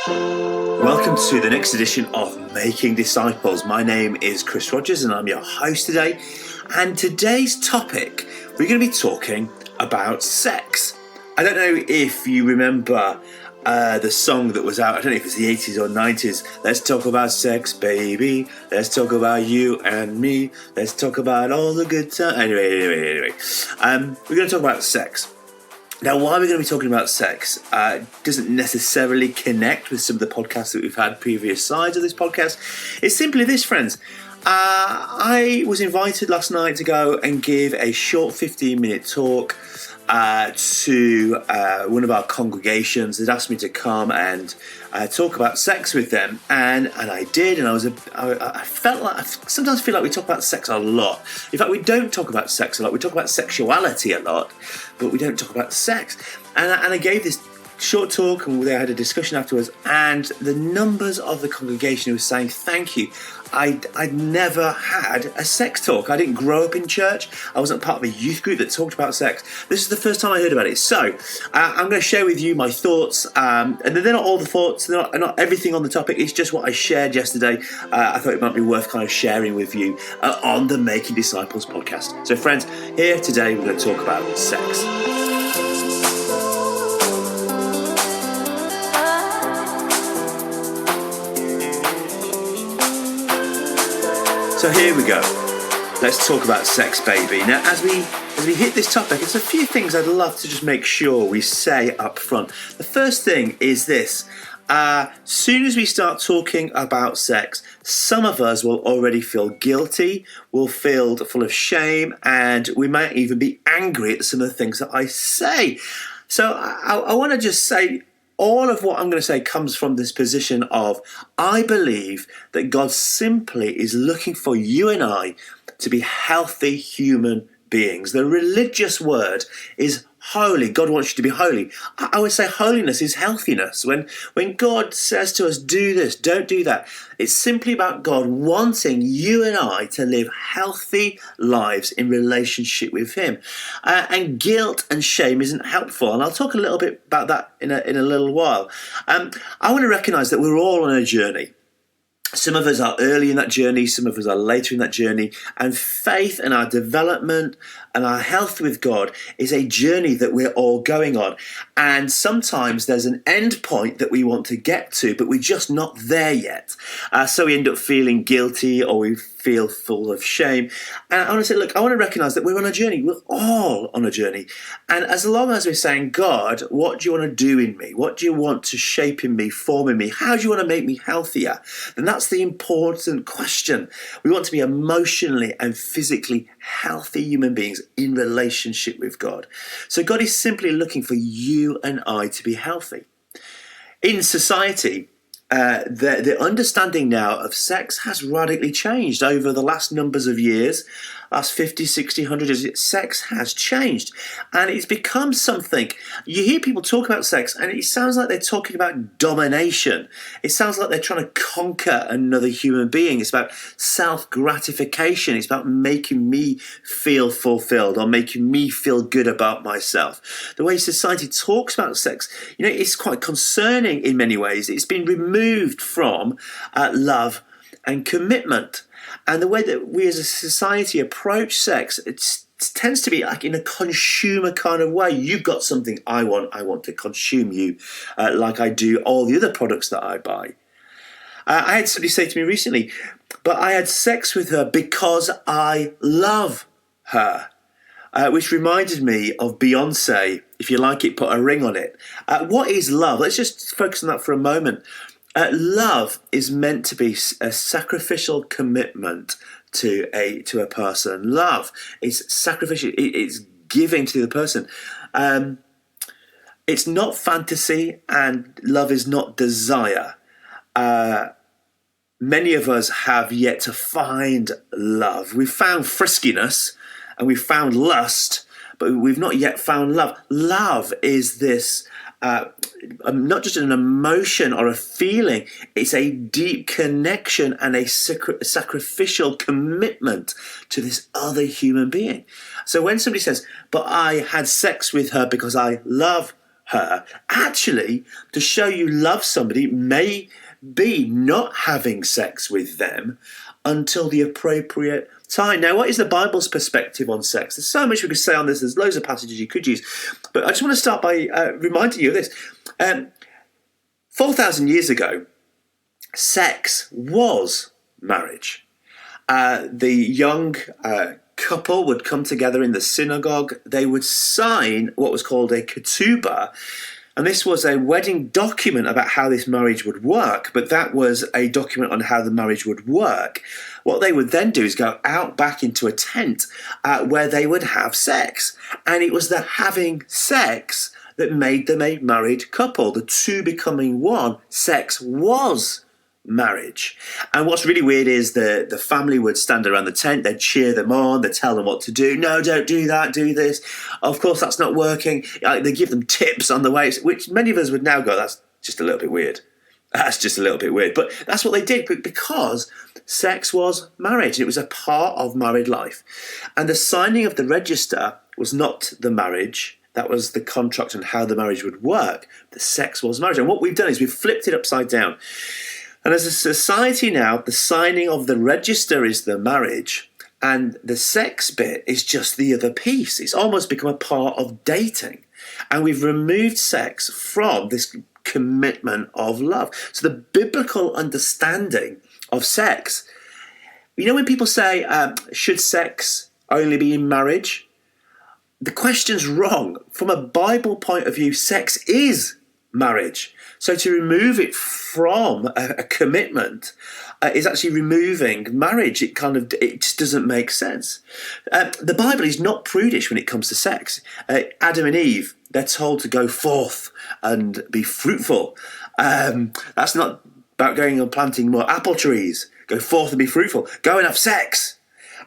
Welcome to the next edition of Making Disciples. My name is Cris Rogers and I'm your host today. And today's topic, we're going to be talking about sex. I don't know if you remember the song that was out, I don't know if it's the 80s or 90s. Let's talk about sex, baby. Let's talk about you and me. Let's talk about all the good times. Anyway. We're going to talk about sex. Now, why we're going to be talking about sex doesn't necessarily connect with some of the podcasts that we've had previous sides of this podcast. It's simply this, friends. I was invited last night to go and give a short 15-minute talk to one of our congregations. They'd asked me to come and talk about sex with them, and I did. And I sometimes feel like we talk about sex a lot. In fact, we don't talk about sex a lot. We talk about sexuality a lot, but we don't talk about sex. And I gave this short talk, and they had a discussion afterwards. And the numbers of the congregation who were saying thank you. I'd never had a sex talk. I didn't grow up in church. I wasn't part of a youth group that talked about sex. This is the first time I heard about it. So I'm going to share with you my thoughts. And they're not all the thoughts. They're not everything on the topic. It's just what I shared yesterday. I thought it might be worth kind of sharing with you on the Making Disciples podcast. So friends, here today we're going to talk about sex. So here we go. Let's talk about sex, baby. Now, as we hit this topic, it's a few things I'd love to just make sure we say up front. The first thing is this. Soon as we start talking about sex, some of us will already feel guilty, will feel full of shame, and we might even be angry at some of the things that I say. So I want to just say, all of what I'm going to say comes from this position of, I believe that God simply is looking for you and I to be healthy human beings. The religious word is holy. God wants you to be holy. I would say holiness is healthiness. When God says to us, do this, don't do that, it's simply about God wanting you and I to live healthy lives in relationship with Him. And guilt and shame isn't helpful. And I'll talk a little bit about that in a little while. I want to recognize that we're all on a journey. Some of us are early in that journey, some of us are later in that journey, and faith and our development and our health with God is a journey that we're all going on. And sometimes there's an end point that we want to get to, but we're just not there yet. So we end up feeling guilty, or we feel full of shame. And I want to say, look, I want to recognize that we're on a journey. We're all on a journey. And as long as we're saying, God, what do you want to do in me? What do you want to shape in me, form in me? How do you want to make me healthier? Then that's the important question. We want to be emotionally and physically healthy human beings in relationship with God. So God is simply looking for you and I to be healthy. In society, the understanding now of sex has radically changed over the last numbers of years. Last 50, 60, 100 years, sex has changed. And it's become something. You hear people talk about sex and it sounds like they're talking about domination. It sounds like they're trying to conquer another human being. It's about self-gratification. It's about making me feel fulfilled or making me feel good about myself. The way society talks about sex, it's quite concerning in many ways. It's been removed from love and commitment. And the way that we as a society approach sex, it tends to be like in a consumer kind of way. You've got something I want to consume you like I do all the other products that I buy. I had somebody say to me recently, but I had sex with her because I love her. Which reminded me of Beyonce, if you like it, put a ring on it. What is love? Let's just focus on that for a moment. Love is meant to be a sacrificial commitment to a person. Love is sacrificial. It's giving to the person. It's not fantasy, and love is not desire. Many of us have yet to find love. We've found friskiness and we've found lust, but we've not yet found love. Love is this not just an emotion or a feeling, it's a deep connection and a sacrificial commitment to this other human being. So when somebody says, but I had sex with her because I love her. Actually, to show you love somebody may be not having sex with them until the appropriate time. Now, what is the Bible's perspective on sex? There's so much we could say on this. There's loads of passages you could use. But I just want to start by reminding you of this. 4,000 years ago, sex was marriage. The young couple would come together in the synagogue. They would sign what was called a ketubah, and this was a wedding document about how this marriage would work, but that was a document on how the marriage would work. What they would then do is go out back into a tent where they would have sex, and it was the having sex that made them a married couple. The two becoming one. Sex was marriage. And what's really weird is the family would stand around the tent, they'd cheer them on, they'd tell them what to do. No, don't do that, do this. Of course, that's not working. They give them tips on the way, which many of us would now go, that's just a little bit weird. That's just a little bit weird. But that's what they did, because sex was marriage. It was a part of married life. And the signing of the register was not the marriage. That was the contract on how the marriage would work. The sex was marriage. And what we've done is we've flipped it upside down. And as a society now, the signing of the register is the marriage, and the sex bit is just the other piece. It's almost become a part of dating. And we've removed sex from this commitment of love. So the biblical understanding of sex, you know, when people say, should sex only be in marriage? The question's wrong. From a Bible point of view, sex is marriage. So to remove it from a commitment is actually removing marriage. It just doesn't make sense. The Bible is not prudish when it comes to sex. Adam and Eve, they're told to go forth and be fruitful. That's not about going and planting more apple trees. Go forth and be fruitful. Go and have sex.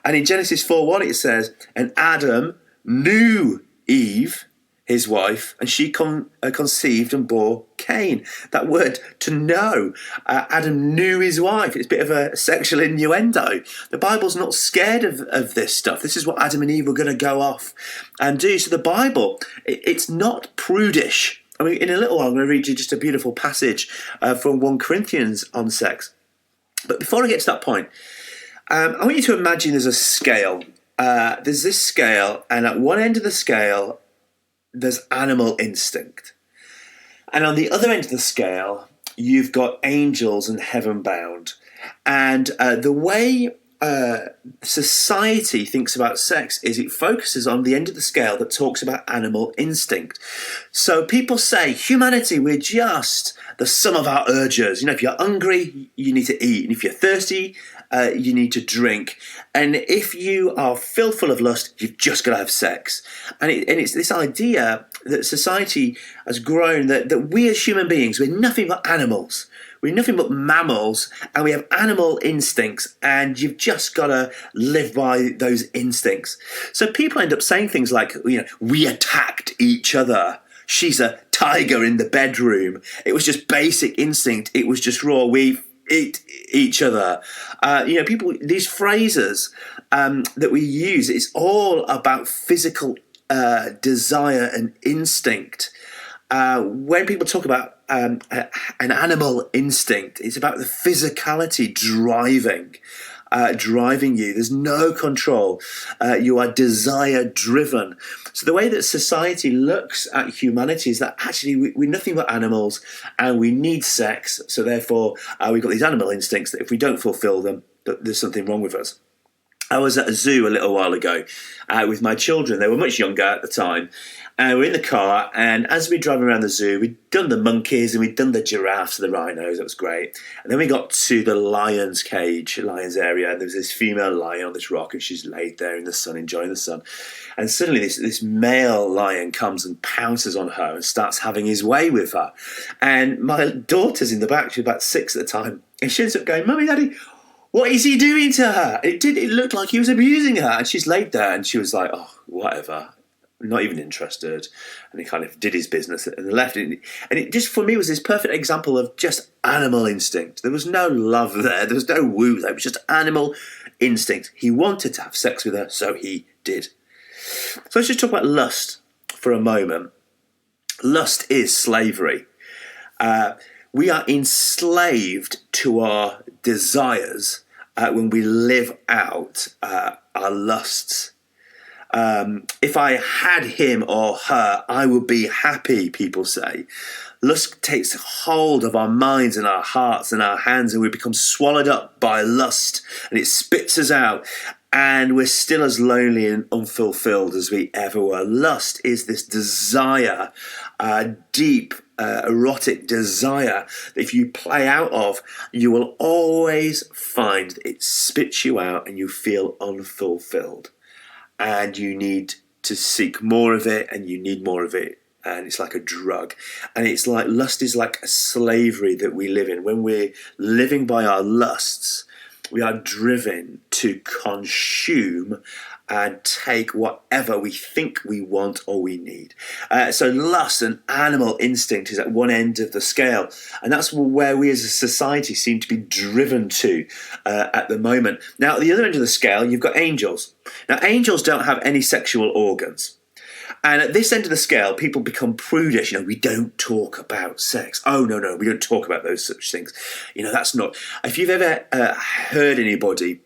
And in Genesis 4:1 it says, and Adam knew Eve, his wife, and she conceived and bore Cain. That word, to know. Adam knew his wife. It's a bit of a sexual innuendo. The Bible's not scared of this stuff. This is what Adam and Eve were going to go off and do. So the Bible, it's not prudish. I mean, in a little while, I'm going to read you just a beautiful passage from 1 Corinthians on sex. But before I get to that point, I want you to imagine there's a scale. There's this scale, and at one end of the scale, there's animal instinct. And on the other end of the scale, you've got angels and heaven bound. And the way society thinks about sex is it focuses on the end of the scale that talks about animal instinct. So people say, humanity, we're just the sum of our urges. You know, if you're hungry, you need to eat. And if you're thirsty, you need to drink. And if you are filled full of lust, you've just got to have sex. And it's this idea that society has grown that we as human beings, we're nothing but animals. We're nothing but mammals, and we have animal instincts, and you've just got to live by those instincts. So people end up saying things like, you know, we attacked each other. She's a tiger in the bedroom. It was just basic instinct. It was just raw. We eat each other. You know, people, these phrases that we use, it's all about physical desire and instinct. When people talk about an animal instinct, it's about the physicality driving you. There's no control. You are desire driven. So the way that society looks at humanity is that actually we're nothing but animals, and we need sex. So therefore we've got these animal instincts that if we don't fulfill them, there's something wrong with us. I was at a zoo a little while ago with my children. They were much younger at the time. We're in the car, and as we were driving around the zoo, we'd done the monkeys and we'd done the giraffes and the rhinos. That was great. And then we got to the lion's cage, lion's area, and there was this female lion on this rock, and she's laid there in the sun, enjoying the sun. And suddenly this male lion comes and pounces on her and starts having his way with her. And my daughter's in the back, she was about 6 at the time, and she ends up going, "Mummy, Daddy, what is he doing to her?" It looked like he was abusing her. And she's laid there, and she was like, "Oh, whatever. Not even interested." And he kind of did his business and left. And it just, for me, was this perfect example of just animal instinct. There was no love there. There was no woo there. It was just animal instinct. He wanted to have sex with her, so he did. So let's just talk about lust for a moment. Lust is slavery. We are enslaved to our desires when we live out our lusts. If I had him or her, I would be happy, people say. Lust takes hold of our minds and our hearts and our hands, and we become swallowed up by lust, and it spits us out, and we're still as lonely and unfulfilled as we ever were. Lust is this desire, deep, erotic desire that if you play out of, you will always find that it spits you out and you feel unfulfilled. And you need to seek more of it, and you need more of it. And it's like a drug. And it's like lust is like a slavery that we live in. When we're living by our lusts, we are driven to consume and take whatever we think we want or we need. So lust and animal instinct is at one end of the scale. And that's where we as a society seem to be driven to at the moment. Now, at the other end of the scale, you've got angels. Now, angels don't have any sexual organs. And at this end of the scale, people become prudish. We don't talk about sex. Oh, no, we don't talk about those such things. That's not... If you've ever heard anybody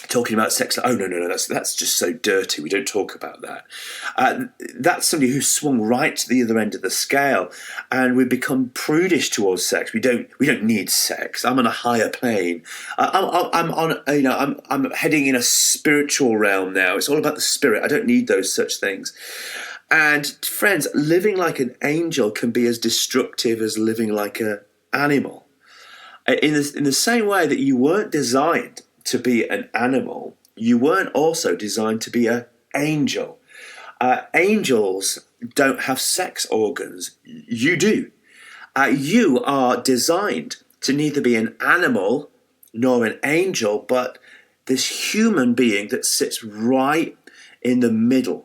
talking about sex, oh, no, that's just so dirty. We don't talk about that. That's somebody who's swung right to the other end of the scale, and we've become prudish towards sex. We don't need sex. I'm on a higher plane. I'm heading in a spiritual realm now. It's all about the spirit. I don't need those such things. And friends, living like an angel can be as destructive as living like an animal. In the same way that you weren't designed to be an animal, you weren't also designed to be an angel. Angels don't have sex organs. You do. You are designed to neither be an animal nor an angel, but this human being that sits right in the middle.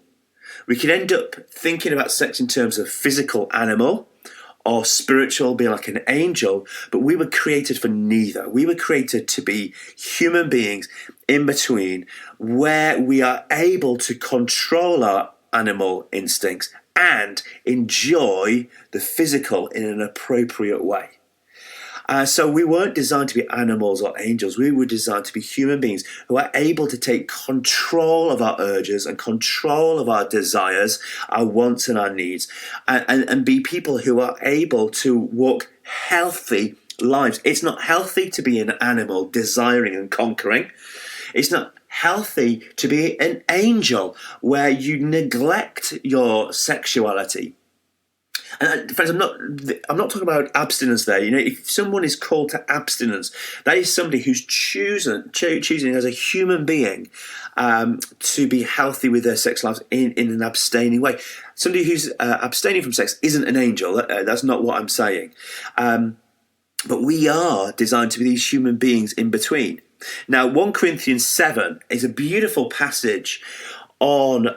We can end up thinking about sex in terms of physical animal or spiritual, being like an angel, but we were created for neither. We were created to be human beings in between, where we are able to control our animal instincts and enjoy the physical in an appropriate way. So we weren't designed to be animals or angels. We were designed to be human beings who are able to take control of our urges and control of our desires, our wants and our needs, and be people who are able to walk healthy lives. It's not healthy to be an animal desiring and conquering. It's not healthy to be an angel where you neglect your sexuality. And friends, I'm not talking about abstinence there. If someone is called to abstinence, that is somebody who's choosing as a human being to be healthy with their sex lives in an abstaining way. Somebody who's abstaining from sex isn't an angel. That's not what I'm saying. But we are designed to be these human beings in between. Now, 1 Corinthians 7 is a beautiful passage on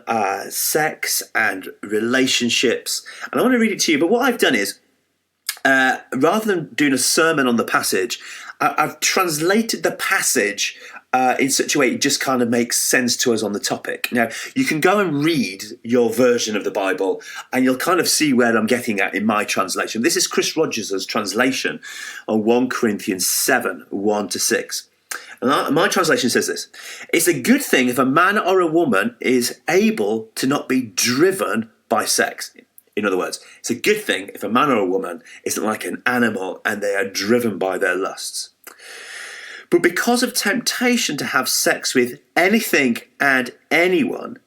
sex and relationships. And I want to read it to you. But what I've done is, rather than doing a sermon on the passage, I've translated the passage in such a way it just kind of makes sense to us on the topic. Now, you can go and read your version of the Bible, and you'll kind of see where I'm getting at in my translation. This is Cris Rogers' translation on 1 Corinthians 7, 1-6. And my translation says this: it's a good thing if a man or a woman is able to not be driven by sex. In other words, it's a good thing if a man or a woman isn't like an animal and they are driven by their lusts. But because of temptation to have sex with anything and anyone,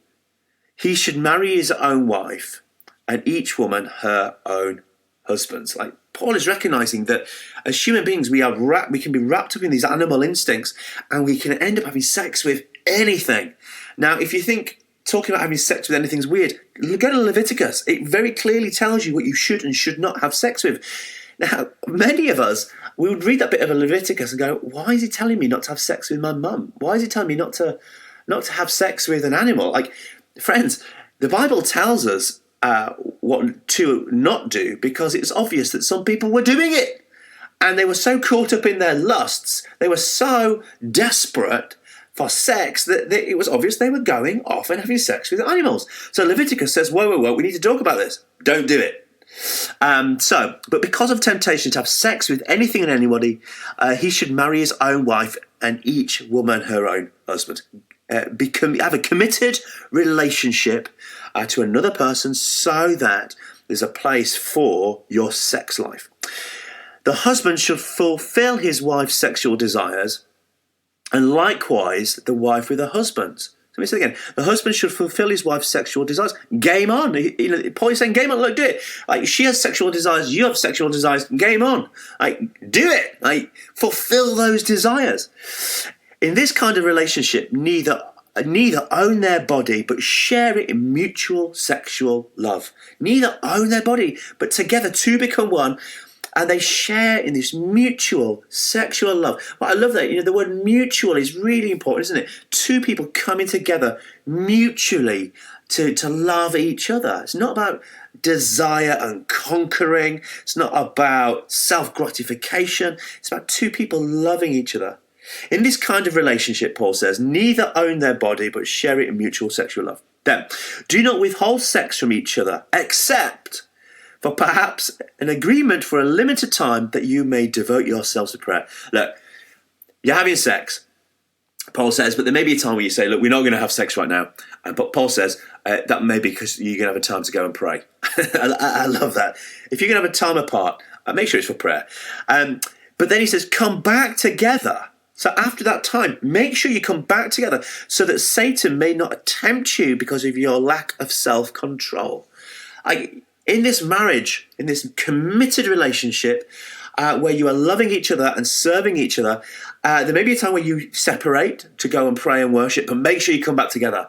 he should marry his own wife and each woman her own husband. Like Paul is recognizing that as human beings, we can be wrapped up in these animal instincts, and we can end up having sex with anything. Now, if you think talking about having sex with anything is weird, go to Leviticus. It very clearly tells you what you should and should not have sex with. Now, many of us, we would read that bit of Leviticus and go, why is he telling me not to have sex with my mum? Why is he telling me not to have sex with an animal? Like, friends, the Bible tells us what to not do, because it's obvious that some people were doing it, and they were so caught up in their lusts, they were so desperate for sex that it was obvious they were going off and having sex with animals. So Leviticus says, whoa, we need to talk about this. Don't do it. But because of temptation to have sex with anything and anybody, he should marry his own wife and each woman her own husband. Have a committed relationship to another person so that there's a place for your sex life. The husband should fulfill his wife's sexual desires, and likewise the wife with her husband's. Let me say it again. The husband should fulfill his wife's sexual desires. Game on. Paul is saying, game on. Look, do it. Like, she has sexual desires. You have sexual desires. Game on. Like, do it. Like, fulfill those desires. In this kind of relationship, neither own their body, but share it in mutual sexual love. Neither own their body, but together two become one. And they share in this mutual sexual love. Well, I love that. The word mutual is really important, isn't it? Two people coming together mutually to love each other. It's not about desire and conquering. It's not about self-gratification. It's about two people loving each other. In this kind of relationship, Paul says, neither own their body, but share it in mutual sexual love. Then, do not withhold sex from each other, except for perhaps an agreement for a limited time that you may devote yourselves to prayer. Look, you're having sex, Paul says, but there may be a time where you say, look, we're not going to have sex right now. But Paul says that may be because you're going to have a time to go and pray. I love that. If you're going to have a time apart, make sure it's for prayer. But then he says, come back together. So after that time, make sure you come back together so that Satan may not tempt you because of your lack of self-control. In this marriage, in this committed relationship, where you are loving each other and serving each other, there may be a time where you separate to go and pray and worship, but make sure you come back together.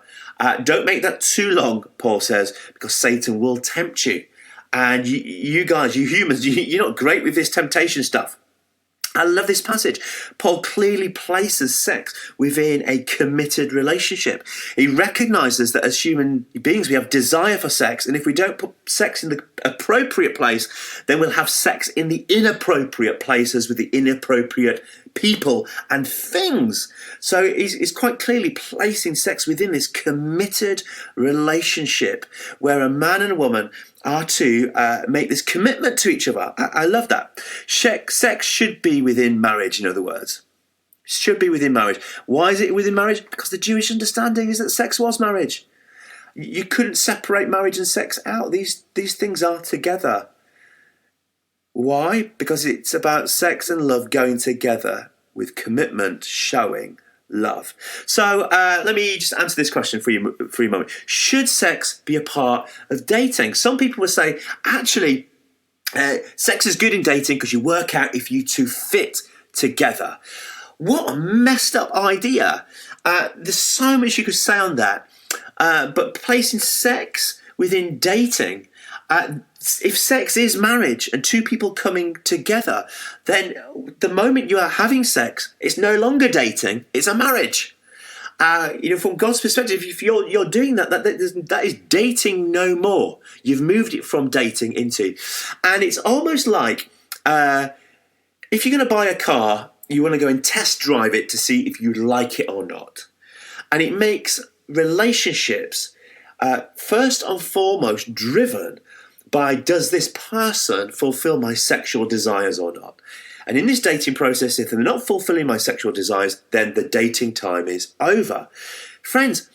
Don't make that too long, Paul says, because Satan will tempt you. And you guys, you humans, you're not great with this temptation stuff. I love this passage. Paul clearly places sex within a committed relationship. He recognizes that as human beings, we have desire for sex. And if we don't put sex in the appropriate place, then we'll have sex in the inappropriate places with the inappropriate people and things. So he's quite clearly placing sex within this committed relationship where a man and a woman are to make this commitment to each other. I love that. Sex should be within marriage, in other words. Should be within marriage. Why is it within marriage? Because the Jewish understanding is that sex was marriage. You couldn't separate marriage and sex out. These things are together. Why? Because it's about sex and love going together with commitment, showing love. So let me just answer this question for you a moment. Should sex be a part of dating? Some people will say, actually, sex is good in dating because you work out if you two fit together. What a messed up idea. There's so much you could say on that. But placing sex within dating, if sex is marriage and two people coming together, then the moment you are having sex, it's no longer dating, it's a marriage. From God's perspective, if you're doing that is dating no more. You've moved it from dating into. And it's almost like if you're going to buy a car, you want to go and test drive it to see if you like it or not. And it makes relationships first and foremost driven by, does this person fulfill my sexual desires or not? And in this dating process, if they're not fulfilling my sexual desires, then the dating time is over. Friends,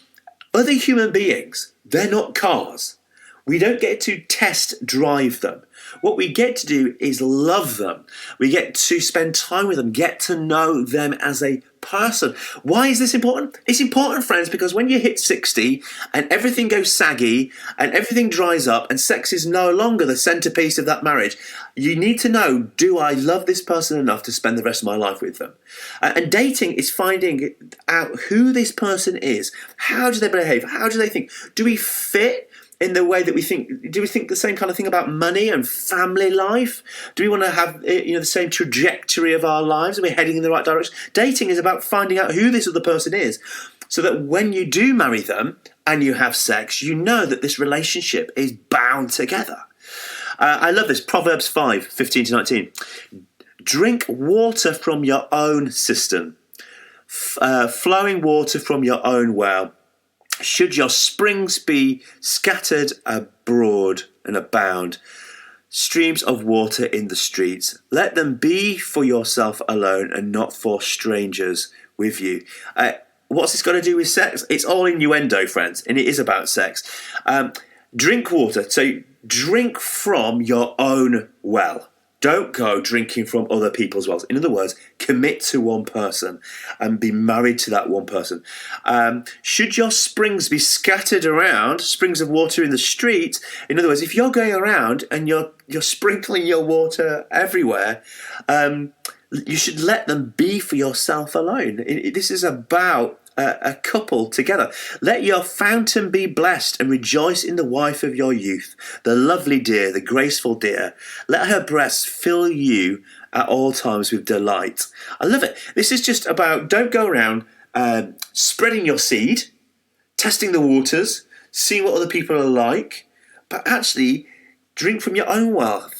other human beings, they're not cars. We don't get to test drive them. What we get to do is love them. We get to spend time with them, get to know them as a person. Why is this important? It's important, friends, because when you hit 60 and everything goes saggy and everything dries up and sex is no longer the centerpiece of that marriage, you need to know, do I love this person enough to spend the rest of my life with them? And dating is finding out who this person is. How do they behave? How do they think? Do we fit in the way that we think? Do we think the same kind of thing about money and family life? Do we want to have the same trajectory of our lives? Are we heading in the right direction? Dating is about finding out who this other person is, so that when you do marry them and you have sex, you know that this relationship is bound together. I love this. Proverbs 5:15-19. Drink water from your own cistern, flowing water from your own well. Should your springs be scattered abroad and abound, streams of water in the streets. Let them be for yourself alone and not for strangers with you. What's this got to do with sex? It's all innuendo, friends, and it is about sex. Drink water. So drink from your own well. Don't go drinking from other people's wells. In other words, commit to one person and be married to that one person. Should your springs be scattered around, springs of water in the street, in other words, if you're going around and you're sprinkling your water everywhere, you should let them be for yourself alone. This is about a couple together. Let your fountain be blessed and rejoice in the wife of your youth, the lovely deer, the graceful deer. Let her breasts fill you at all times with delight. I love it. This is just about, don't go around spreading your seed, testing the waters, seeing what other people are like, but actually drink from your own well.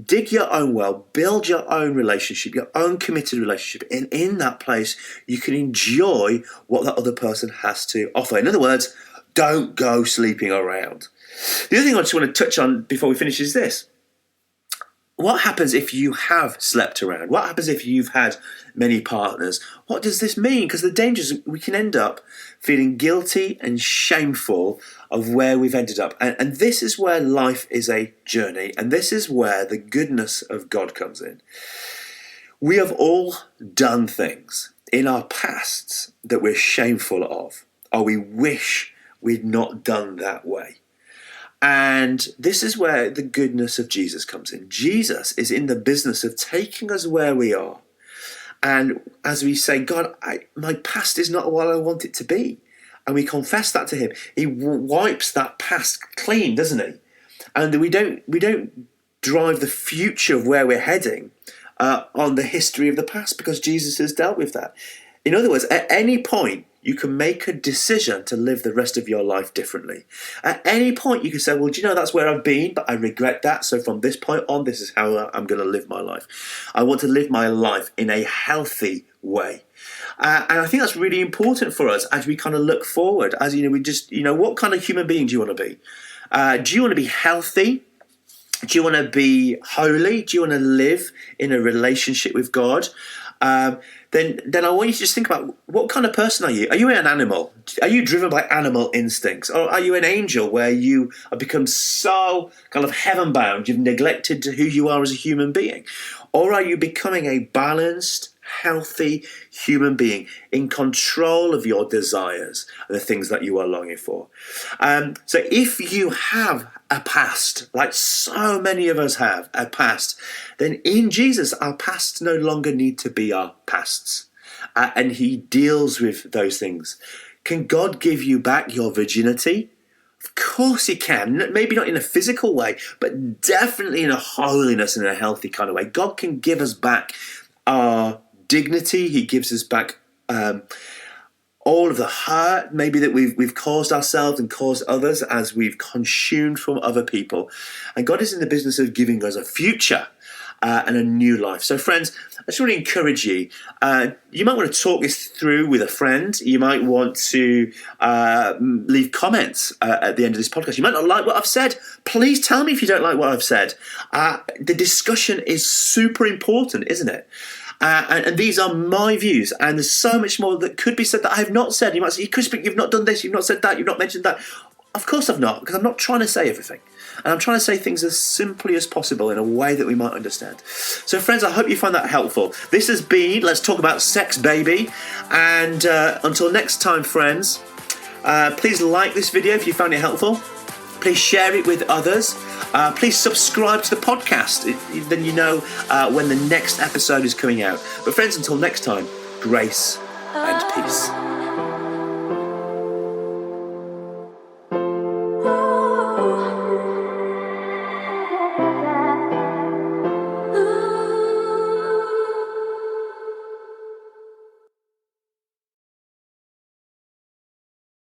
Dig your own well, build your own relationship, your own committed relationship, and in that place you can enjoy what that other person has to offer. In other words, don't go sleeping around. The other thing I just want to touch on before we finish is this. What happens if you have slept around? What happens if you've had many partners? What does this mean? Because the danger is we can end up feeling guilty and shameful of where we've ended up. And this is where life is a journey. And this is where the goodness of God comes in. We have all done things in our pasts that we're shameful of, or we wish we'd not done that way. And this is where the goodness of Jesus comes in. Jesus is in the business of taking us where we are. And as we say, God, my past is not what I want it to be. And we confess that to him. He wipes that past clean, doesn't he? And we don't drive the future of where we're heading on the history of the past, because Jesus has dealt with that. In other words, at any point, you can make a decision to live the rest of your life differently. At any point, you can say, well, do you know, that's where I've been, but I regret that. So from this point on, this is how I'm going to live my life. I want to live my life in a healthy way. And I think that's really important for us as we kind of look forward. As what kind of human being do you want to be? Do you want to be healthy? Do you want to be holy? Do you want to live in a relationship with God? Then I want you to just think about, what kind of person are you? Are you an animal? Are you driven by animal instincts? Or are you an angel where you have become so kind of heaven-bound, you've neglected who you are as a human being? Or are you becoming a balanced, healthy human being in control of your desires and the things that you are longing for? So if you have a past, like so many of us have a past, then in Jesus, our pasts no longer need to be our pasts. And he deals with those things. Can God give you back your virginity? Of course he can. Maybe not in a physical way, but definitely in a holiness and a healthy kind of way. God can give us back our dignity. He gives us back all of the hurt maybe that we've caused ourselves and caused others as we've consumed from other people. And God is in the business of giving us a future and a new life. So friends, I just want to encourage you. You might want to talk this through with a friend. You might want to leave comments at the end of this podcast. You might not like what I've said. Please tell me if you don't like what I've said. The discussion is super important, isn't it? And these are my views, and there's so much more that could be said that I have not said. You might say, Chris, but you've not done this, you've not said that, you've not mentioned that. Of course I've not, because I'm not trying to say everything. And I'm trying to say things as simply as possible in a way that we might understand. So friends, I hope you find that helpful. This has been Let's Talk About Sex, Baby. And until next time, friends, please like this video if you found it helpful. Please share it with others. Please subscribe to the podcast. Then you know when the next episode is coming out. But friends, until next time, grace and peace.